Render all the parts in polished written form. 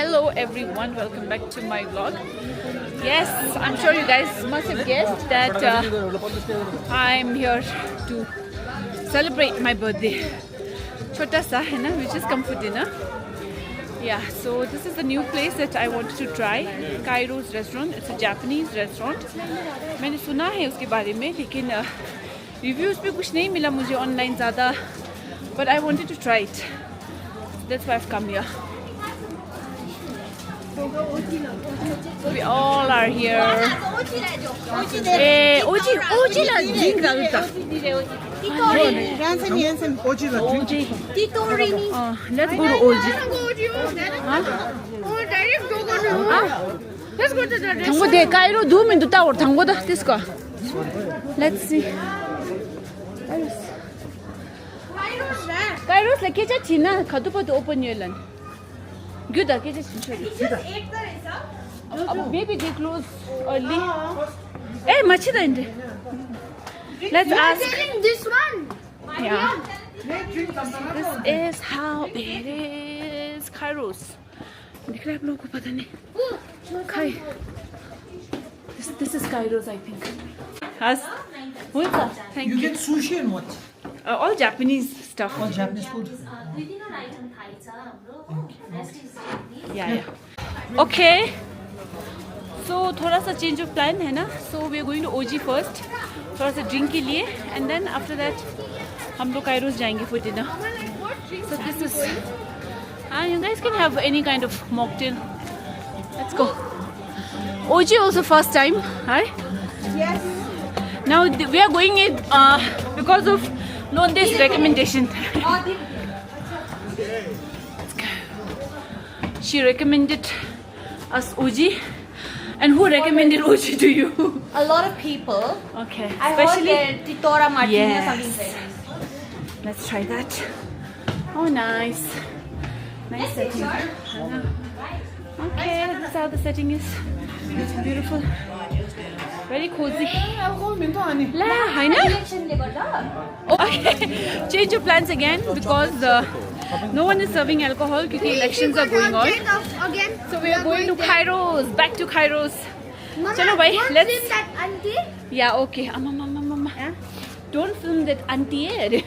Hello everyone, welcome back to my vlog. Yes, I'm sure you guys must have guessed that I'm here to celebrate my birthday. Chota sa hai na, which is come for dinner. Yeah, so this is the new place that I wanted to try, Cairo's restaurant. It's a Japanese restaurant. मैंने सुना है उसके बारे में, लेकिन reviews पे कुछ नहीं मिला मुझे online ज़्यादा. But I wanted to try it. That's why I've come here. We all are here. Hey, Oji la drink daluta. Let's go to Oji. Let's go to the restaurant. Tango de Cairo 2 minutes or tango da this go. Let's see. Cairos like kecha china khadu pa to open yelan. Good, okay, just maybe they close early. Hey, machida inde. Let's ask. This one. Yeah. This is how it is, Cairos. दिख रहा है आप लोगों को पता नहीं. Kai. This is Cairos, I think. Has. Thank you. You get sushi and what? All Japanese stuff. All Japanese food. Yeah. Okay. So थोड़ा सा change of plan है ना. So we are going to OG first. थोड़ा सा drink के लिए, and then after that हम लोग Cairos जाएंगे for dinner. So this is. You guys can have any kind of mocktail. Let's go. OG also first time, right? Yes. Now we are going it because of Nonde's recommendation. She recommended us OG. And who recommended OG to you? A lot of people. Okay. Especially detour martini or Yes. something very nice. Let's try that. Oh, nice. Nice setting. Okay, this is how the setting is. It's beautiful. Very cozy. La, I know. Okay, change your plans again because no one is serving alcohol because elections are going on. So we are going to Cairos, back to Cairos. Chalo bhai, let's. Film that auntie. Yeah, okay. Mama. Don't film that auntie.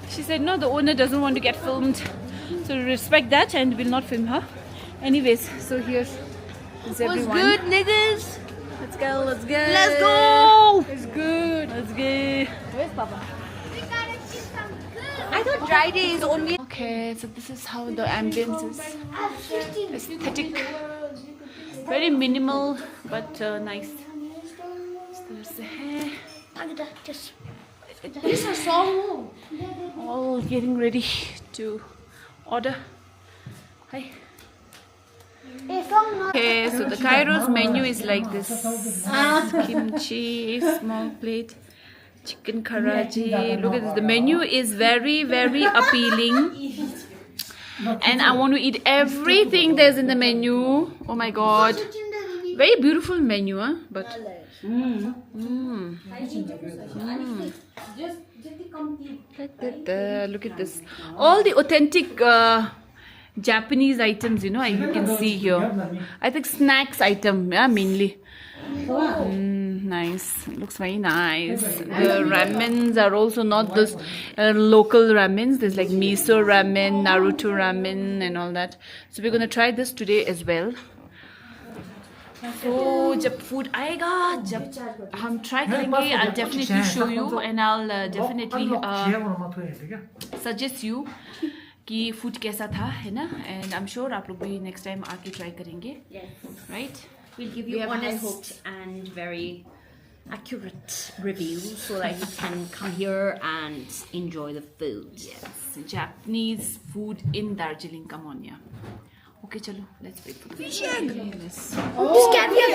She said no, the owner doesn't want to get filmed. So we respect that and will not film her. Anyways, so here is everyone. What's good, niggas? Let's go. Let's go. It's good. Let's go. Where's Papa? I thought dry day is only. Okay, so this is how the ambience is. Aesthetic. Very minimal, but nice. So there's the hair. This is so. All getting ready to order. Hi. Okay, so the Cairos menu is like this. Kimchi, small plate, chicken karaji. Look at this. The menu is very, very appealing. And I want to eat everything there's in the menu. Oh my god. Very beautiful menu, huh? But look at this. All the authentic Japanese items, you know, you can see here. I think snacks item, yeah, mainly. Nice. Looks very nice. The ramens are also not those local ramens. There's like miso ramen, Naruto ramen and all that. So we're going to try this today as well. So जब food आएगा, जब हम try करेंगे, I'll definitely show you and I'll definitely suggest you कि food कैसा था, है ना? And I'm sure आप लोग भी next time आके try करेंगे. Yes. Right? We'll give you honest and very accurate reviews so that you can come here and enjoy the food. Yes. Japanese food in Darjeeling. Come on, yeah. Okay, chalo. Let's wait for the This caviar.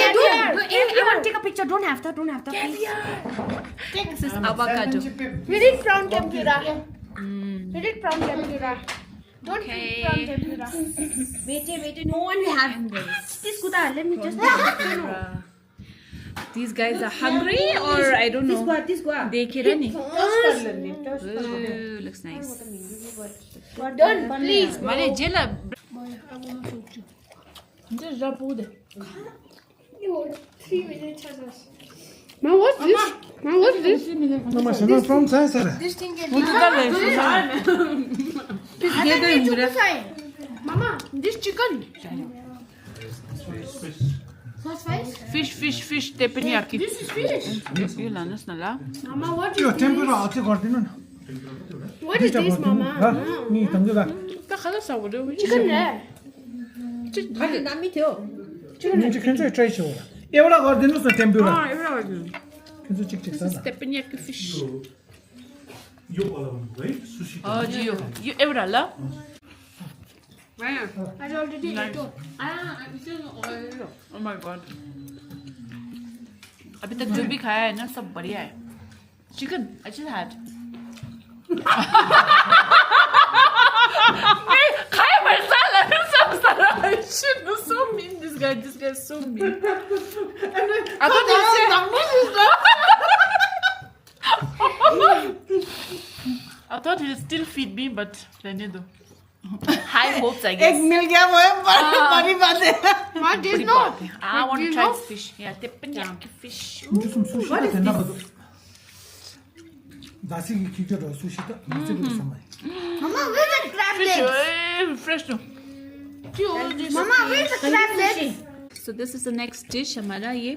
caviar. I want to take a picture. Don't have that. Caviar. This is avocado. We did prawn tempura. Don't Okay. prawn tempura. Wait. No one will have this. Kuda, let me just. These guys are hungry or I don't know. This go. Dekhe rahe nahi. Looks nice. Done, please. Mane jela. 진짜 잘 보대. You 3 minutes has us. Ma, what's this? Ma, what's this? No, ma, sono from Sansara. This thing is Mama, this chicken. What's fish? Fish, teppanyaki. This is fish. यो लानुहोस् न ल. Mama, what yo is this? Tempura अझै गरिदिनु न What is this, Mama? नि तंजुगा 딱 하나 싸우려. Chicken there. नि chicken चाहिँ try छु एउटा गरिदिनुस् न टेम्पुरा 아, एउटा 가지고. किन चिक चिक छ न teppanyaki fish. यो है सुशी यो एउटा ल. I already ate it. Oh my god. अभी तक जो भी खाया है ना सब बढ़िया है. Chicken, I just had. खाया मसाला सब सारा. Shit, no, so mean this guy. This guy is so mean. I thought he'll still feed me, but रहने दो. High hopes, I guess. मिल गया वो बड़ी बात है What is Pretty no? bad. I want to try this fish. Yeah, teppanyaki fish. जुसम sushi त थिएन कदो दासी की किटो सुशी त माछे को समय Mama, where's the crab Fish, legs? fresh no. Mama, where's the crab legs? So this is the next dish हमारा ये.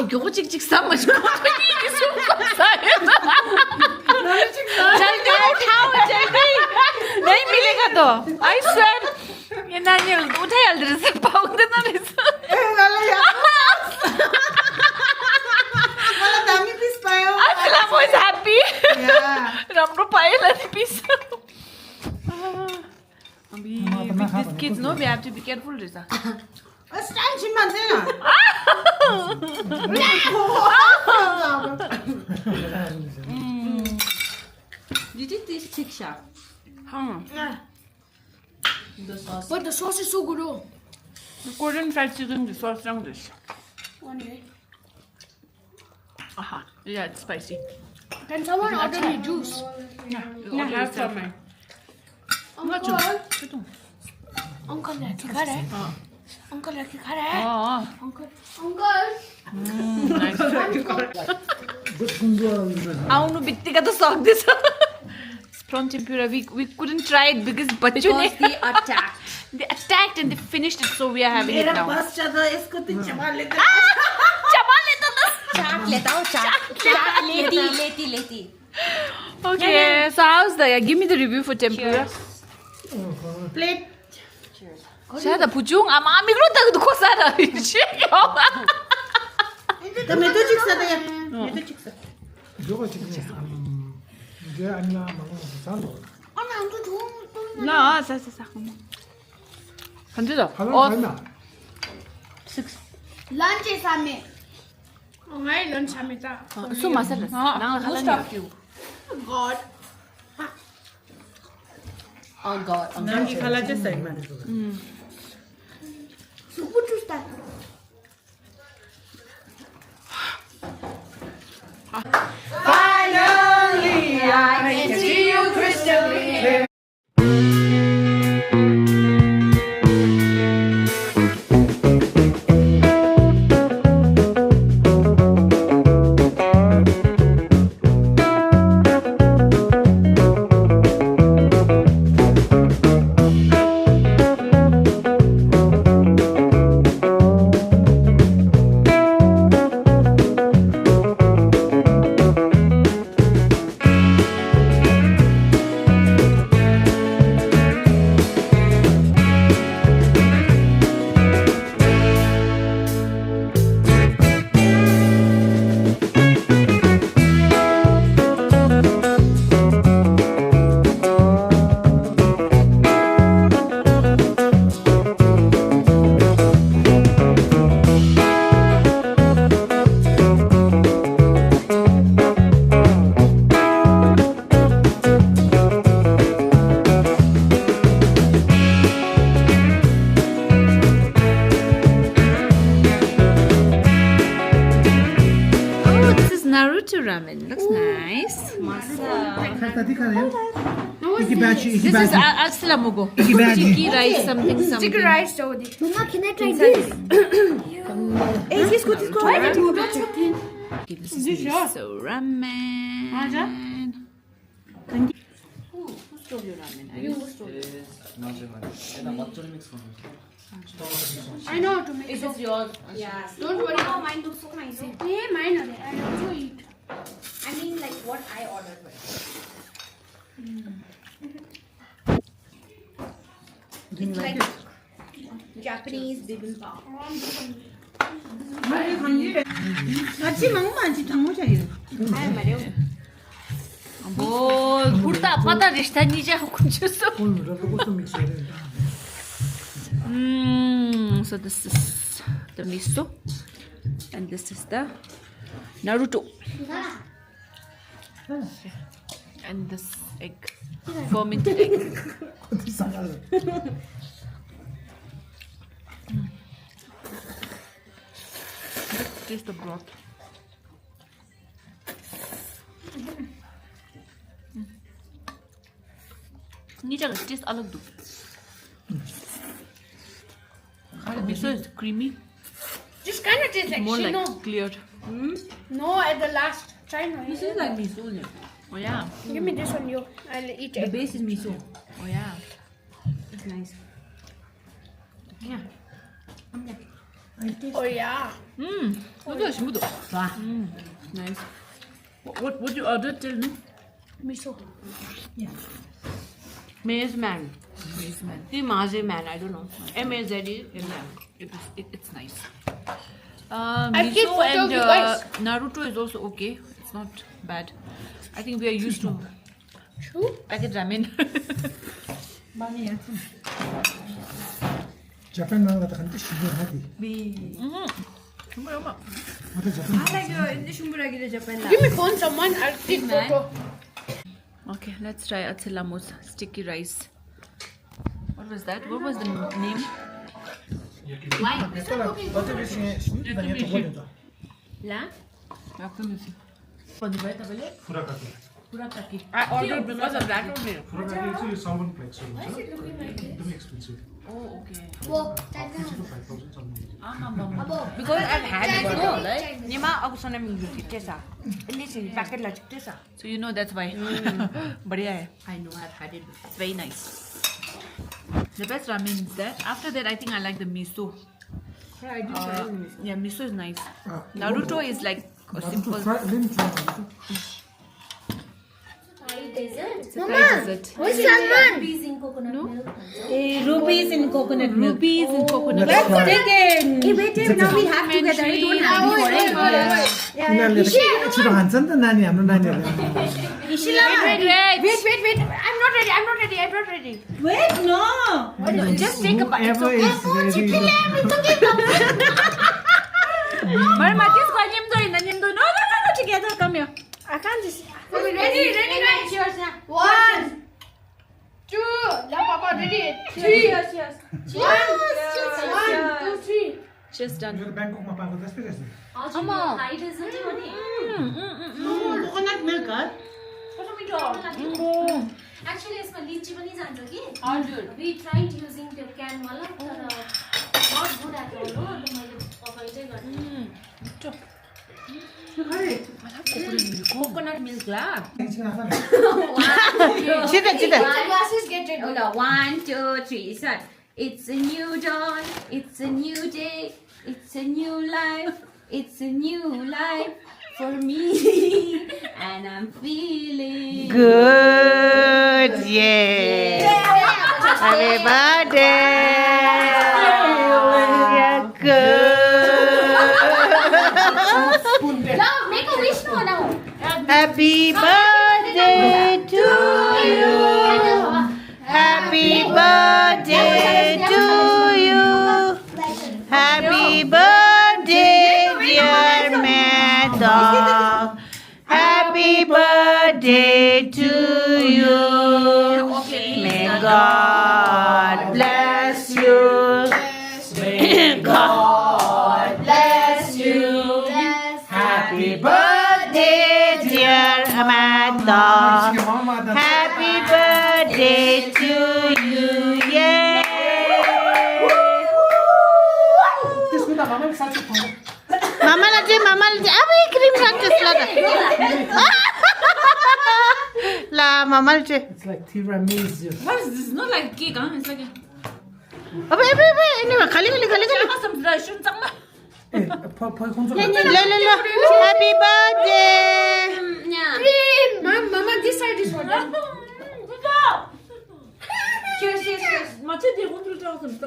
क्यों चिक चिक सा मुझको नहीं सुन सकता जल्दी उठाओ जल्दी नहीं मिलेगा तो I swear ये नानी उठा यार तेरे से पाउंड ना रहें मला दामी पीस पायो I'm always happy राम्रो पाए लाने piece अभी with these kids no we have to be careful Risa style छिन मान्छेन Did you taste chiksha? The sauce. But the sauce is so good, oh. the Korean fried chicken the sauce strong dish One day. aha yeah it's spicy Can someone order me juice? yeah have some Uncle. Uncle, let's खा रहा है. Uncle, let's खा रहा है. oh Uncle. nice सुन्दर आउनु बित्तिकै त सक्दैछ prawn tempura we couldn't try it because बच्चों ने Because they attacked. they attacked and they finished it so we are having it मेरा now बस चला इसको तो चबा लेता चबा लेता था चाट लेता हूँ चाट लेती okay so how's the give me the review for tempura plate Sada pujung ama mikro tak duko sada तो मैं तो चिक्सा था यार मैं तो चिक्सा जोको चिकन जे अन्ना मंगो सालो Ana, I'm too. na sa 간지다 하나 어 얼마 Lunch is ame. Oh, my lunch ame ta. so masala nang halani God. Oh god Nanti kalah je saya. Super juice. Finally I can see you crystal clear. Naruto ramen looks nice खाता दिखा रहे No, This is Asalamugo. Iki bhaji. Sticky rice, something. Sticky rice, Jodi. Mama, can I try this? This is miso ramen. Who stole your ramen? I know how to make Is this yours? Yes. Don't worry. Oh, mine looks so nice. Yeah, mine are. I also eat. I mean, like what I ordered. It's like Japanese bibimbap. Boy, kurta pata rishta nije hukunchuso. So this is the miso, and this is the Naruto, and this egg, fermented egg. Taste the broth. Niche taste alag do. The miso is creamy, Just kind of tastes like more shino. like clear. No, at the last. Try no. This is like miso. Oh yeah, Give me this one, you. I'll eat The it. base is miso. oh yeah. It's nice. Yeah. Oh yeah. Smooth. Wow. Nice. What you ordered? Tell me. Miso. Maize man. Yes, man. The maze man. I don't know. M-A-Z-E. It's nice. I'll keep Miso photo of and you guys. Naruto is also okay. It's not bad. I think we are used to True. packet ramen. Japan 나가 다 간데 신기하디. 어때 Japan? Give me phone, someone. I'll take photo. Okay, let's try Atselamu's sticky rice. What was that? What was the name? 어때 비스에 신기가 내 저거다. La? Furakake. Furakaki. I ordered because of that only. Furakake चाहिँ salmon flakes हुन्छ एकदमै expensive Oh, okay. Whoa, 5,000 something Because I've had it before, right? Nima ako sana ming yuti tesa. Listen, packet la tesa. So you know that's why. Badhiya hai. I know I've had it before. It's very nice. The best ramen is that. After that, I think I like the miso. Yeah, I did try it. Yeah, miso is nice. Naruto is like a simple. Thai dessert. It's a Thai dessert. Where's salmon? Rupees in coconut milk. Rupees in coconut milk. Rupees in coconut. Let's try. Taken. Hey, wait, now we have together. We don't have to forever. 우리나라에 주로 안 쓴다 나니 안 나니야. Wait. Wait. I'm not ready. Wait, no. Just take a bite. Whoever is ready. Matis ko nimdo. No. Together, come here. I can't just. Okay, ready, guys. Cheers now. 1, 2. Yeah, Papa, ready. 3. Cheers. 1, 2, 3. Just done. 이거 뱅콕만 파고 됐을 때. Thai dessert हो नि. Coconut milk, huh? Actually, यसमा लिची पनि जान्छ कि. हजुर. We tried using the can वाला तर not good at all हो. त मैले अफाइ चाहिँ गरेँ. Coconut milk lah. Glasses get ready. Hold on. 1, 2, 3. Start. It's a new dawn. It's a new day. It's a new life. It's a new life for me, and I'm feeling Good, yeah. Happy birthday. Good. Now, make a wish now. Happy birthday to you. Happy birthday to you. Happy birthday, dear Madam. Happy birthday to you. May God bless you. May God bless you. Happy birthday, dear Amanda. Happy birthday La mamal che. It's like tiramisu. What is this? Not like cake, huh? It's like a... Abe ini mah khali. Some dry shouldn't come. Eh, pa konzo. La. Happy birthday. Mama, this side is for them. Cheers, cheers, cheers.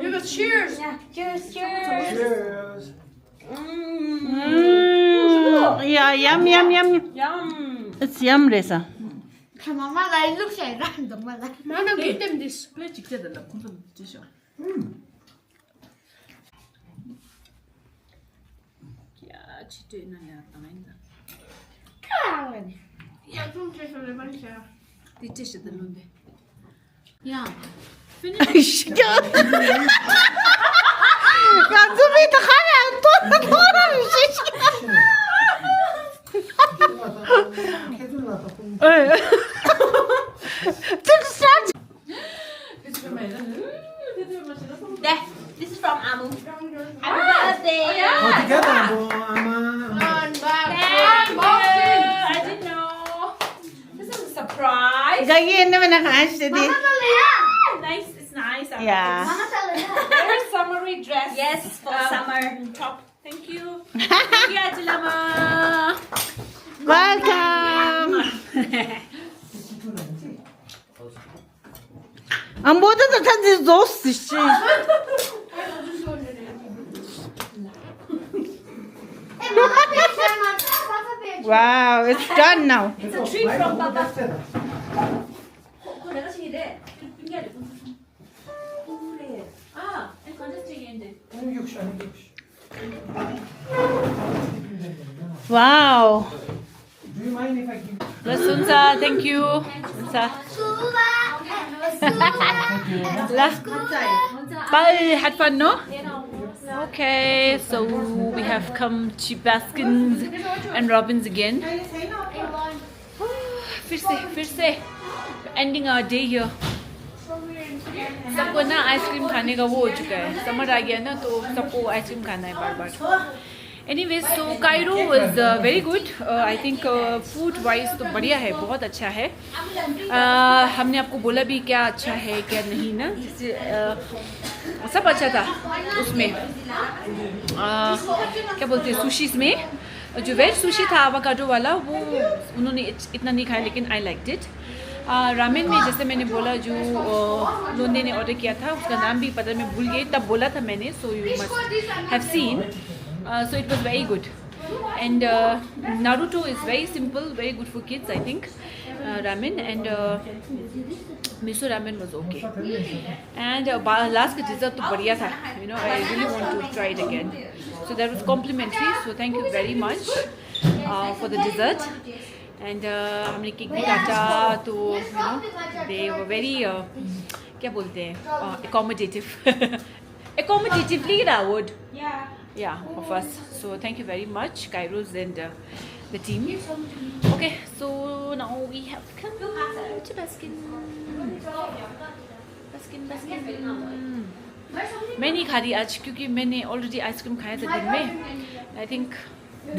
You got cheers. Yeah, cheers, cheers. Cheers. Yeah, yum. Yum. It's yum, Reza. Mama, it looks like random. Mama, give them this. Play chicken and the dish. Yeah, chito na yata na. Yeah, don't taste the lemon, sir. The dish at the lunde. Yeah. Finish. Ya zubi ta khaya to There, this is from Amu. Happy birthday! Oh, together, Ama. I didn't know. This is a surprise. Gagi naman nakahasya di. Nice. It's nice. Yeah. Very summery dress. Yes, for summer. Top. Thank you. Thank you, Ajilama. Welcome. Ang bodo na tayo dos siya. Wow, it's done now. It's a treat from Papa. Ah, and contact again. Wow. Do you mind if I give Yes, Sunsa, thank you. Sunsa. Bye. Had fun, no? Okay, so we have come to Baskins and Robbins again. फिर से ending our day here. सबको ना ice cream खाने का वो हो चुका है, समर आ गया ना तो सबको आइसक्रीम खाना है बार-बार. Anyways, so Cairo was very good. I think food wise तो बढ़िया है, बहुत अच्छा है. हमने आपको बोला भी क्या अच्छा है क्या नहीं ना, सब अच्छा था उसमें. क्या बोलते हैं सुशीस में जो वेज सुशी था आवाकाडो वाला वो उन्होंने इतना नहीं खाया लेकिन आई लाइक्ड इट. रामेन में जैसे मैंने बोला जो लोंदे ने ऑर्डर किया था उसका नाम भी पता मैं भूल गई, तब बोला था मैंने. So you must have seen. So it was very good. And Naruto is very simple, very good for kids, I think. Ramen and miso ramen was okay. And last dessert to बढ़िया था. You know, I really want to try it again. So that was complimentary. So thank you very much for the dessert. And हमने cake भी काटा तो you know they were very क्या बोलते हैं accommodative. Accommodatively loud. Yeah, of us. So thank you very much, Kairos and the team. Okay, so now we have come to Baskin. मैं नहीं खा रही आज क्योंकि मैंने ऑलरेडी आइसक्रीम खाया था दिन में. आई थिंक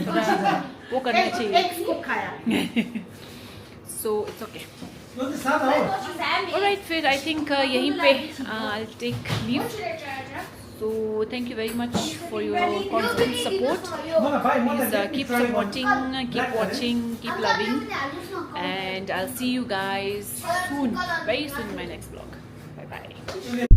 थोड़ा वो करना चाहिए. So it's okay. Alright, फिर I think यहीं पे I'll take leave. So thank you very much for your constant support. Please keep supporting, keep watching, keep loving, and I'll see you guys soon, very soon in my next vlog. Bye bye.